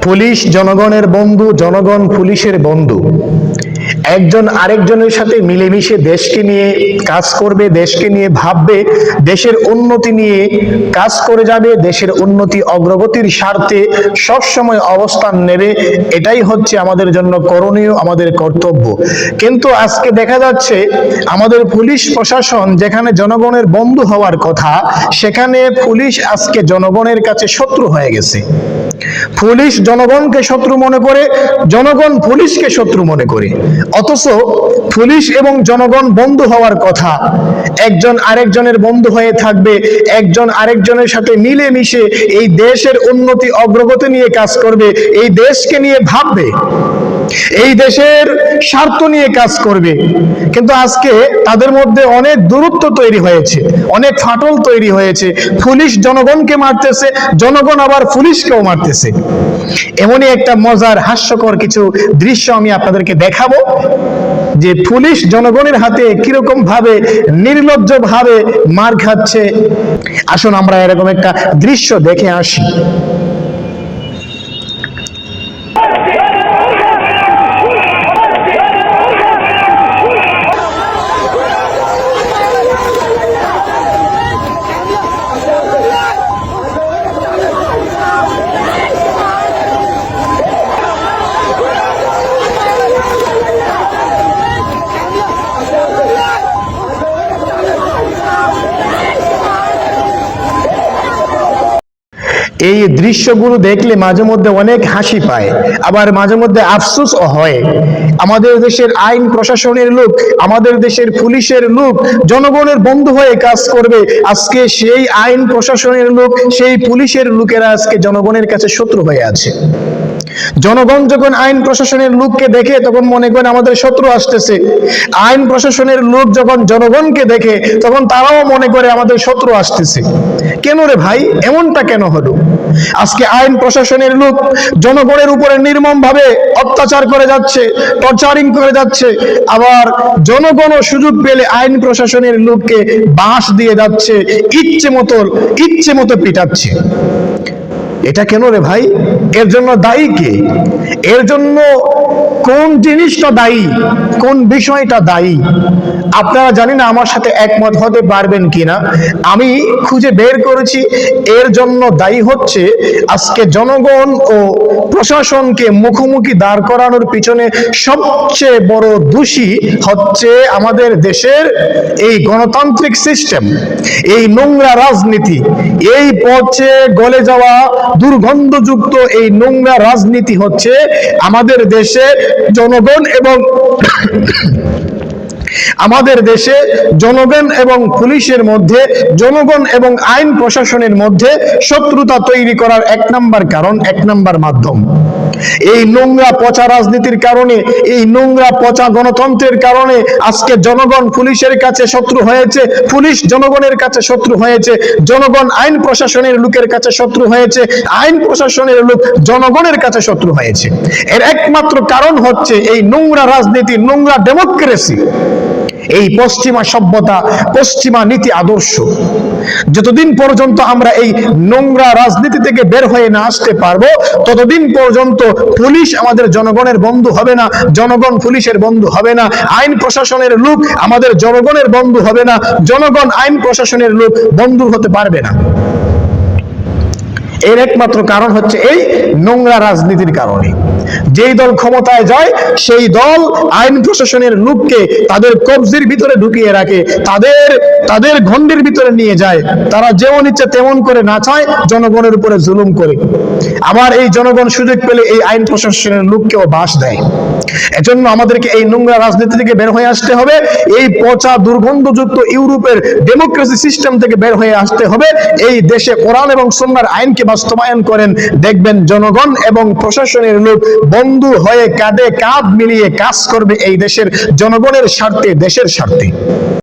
Police জনগণের বন্ধু, জনগণ পুলিশের বন্ধু। একজন আরেকজনের সাথে মিলেমিশে দেশকে নিয়ে কাজ করবে, দেশকে নিয়ে ভাববে, দেশের উন্নতি নিয়ে কাজ করে যাবে, দেশের উন্নতি অগ্রগতির স্বার্থে সবসময় অবস্থান নেবে। এটাই হচ্ছে আমাদের জন্য করণীয়, আমাদের কর্তব্য। কিন্তু আজকে দেখা যাচ্ছে আমাদের পুলিশ প্রশাসন যেখানে জনগণের বন্ধু হওয়ার কথা, সেখানে পুলিশ আজকে জনগণের কাছে শত্রু হয়ে গেছে। পুলিশ জনগণকে শত্রু মনে করে, জনগণ পুলিশকে শত্রু মনে করে। অথচ পুলিশ এবং জনগণ বন্ধু হওয়ার কথা। একজন আরেকজনের বন্ধু হয়ে থাকবে, একজন আরেকজনের সাথে মিলেমিশে এই দেশের উন্নতি অগ্রগতি নিয়ে কাজ করবে, এই দেশকে নিয়ে ভাববে, এই দেশের স্বার্থ নিয়ে কাজ করবে। কিন্তু আজকে তাদের মধ্যে অনেক দূরত্ব তৈরি হয়েছে, অনেক ফাটল তৈরি হয়েছে। পুলিশ জনগণকে মারতেছে, জনগণ আবার পুলিশকেও মারতেছে। এমনই একটা মজার হাস্যকর কিছু দৃশ্য আমি আপনাদেরকে দেখাবো, যে পুলিশ জনগণের হাতে কিরকম ভাবে নির্লজ্জ ভাবে মার খাচ্ছে। আসুন আমরা এরকম একটা দৃশ্য দেখে আসি। এই দৃশ্যগুলো দেখলে মাঝে মধ্যে অনেক হাসি পায়, আবার মাঝে মধ্যে আফসোসও হয়। আমাদের দেশের আইন প্রশাসনের লোক, আমাদের দেশের পুলিশের লোক জনগণের বন্ধু হয়ে কাজ করবে, আজকে সেই আইন প্রশাসনের লোক, সেই পুলিশের লোকেরা আজকে জনগণের কাছে শত্রু হয়ে আছে। জনগণ যখন আইন প্রশাসনের লোককে দেখে তখন মনে করেন আমাদের শত্রু আসতেছে। আইন প্রশাসনের লোক যখন জনগণকে দেখে তখন তারাও মনে করে আমাদের শত্রু আসতেছে। কেন রে ভাই, এমনটা কেন হলো? আজকে আইন প্রশাসনের লোক জনগণের উপরে নির্মম ভাবে অত্যাচার করে যাচ্ছে, টর্চারিং করে যাচ্ছে, আবার জনগণও সুযোগ পেলে আইন প্রশাসনের লোককে বাঁশ দিয়ে যাচ্ছে, ইচ্ছে মতো পিটাচ্ছে। এটা কেন রে ভাই? এর জন্য দায়ী কে? এর জন্য কোন জিনিসটা দায়ী, কোন বিষয়টা দায়ী? আপনারা জানি না আমার সাথে একমত হতে পারবেন কিনা, আমি খুঁজে বের করেছি। এর জন্য দায়ী হচ্ছে আজকে জনগণ ও প্রশাসনকে মুখোমুখি দাঁড় করানোর পিছনে সবচেয়ে বড় দোষী হচ্ছে আমাদের দেশের এই গণতান্ত্রিক সিস্টেম, এই নোংরা রাজনীতি, এই পচে গলে যাওয়া দুর্গন্ধযুক্ত এই নোংরা রাজনীতি হচ্ছে আমাদের দেশে জনগণ এবং আমাদের দেশে জনগণ এবং পুলিশের মধ্যে, জনগণ এবং আইন প্রশাসনের মধ্যে শত্রুতা তৈরি করার এক নাম্বার কারণ, এক নাম্বার মাধ্যম। এই নোংরা পচা রাজনীতির কারণে, এই নোংরা পচা গণতন্ত্রের কারণে আজকে জনগণ পুলিশের কাছে শত্রু হয়েছে, পুলিশ জনগণের কাছে শত্রু হয়েছে, জনগণ আইন প্রশাসনের লোকের কাছে শত্রু হয়েছে, আইন প্রশাসনের লোক জনগণের কাছে শত্রু হয়েছে। এর একমাত্র কারণ হচ্ছে এই নোংরা রাজনীতি, নোংরা ডেমোক্রেসি, এই পশ্চিমা সভ্যতা, পশ্চিমা নীতি আদর্শ। যতদিন পর্যন্ত আমরা এই নোংরা রাজনীতি থেকে বের হয়ে না আসতে পারবো, ততদিন পর্যন্ত পুলিশ আমাদের জনগণের বন্ধু হবে না, জনগণ পুলিশের বন্ধু হবে না, আইন প্রশাসনের লোক আমাদের জনগণের বন্ধু হবে না, জনগণ আইন প্রশাসনের লোক বন্ধু হতে পারবে না। এর একমাত্র কারণ হচ্ছে এই নোংরা রাজনীতির কারণে। যেই দল ক্ষমতায় যায় সেই দল আইন প্রশাসনের লোককে তাদের কবজির ভিতরে ঢুকিয়ে রাখে, তাদের গণ্ডির ভিতরে নিয়ে যায়। তারা যেমন ইচ্ছে তেমন করে নাচায়, জনগণের উপরে জুলুম করে। আবার এই জনগণ সুযোগ পেলে এই আইন প্রশাসনের লোককেও বাস দেয়। এজন্য আমাদেরকে এই নোংরা রাজনীতি থেকে বের হয়ে আসতে হবে, এই পচা দুর্গন্ধযুক্ত ইউরোপের ডেমোক্রেসি সিস্টেম থেকে বের হয়ে আসতে হবে। এই দেশে কোরআন এবং সুন্নাহর আইনকে বাস্তবায়ন করেন, দেখবেন জনগণ এবং প্রশাসনের লোক বন্ধু হয়ে কাঁধে কাঁধ মিলিয়ে কাজ করবে এই দেশের জনগণের স্বার্থে, দেশের স্বার্থে।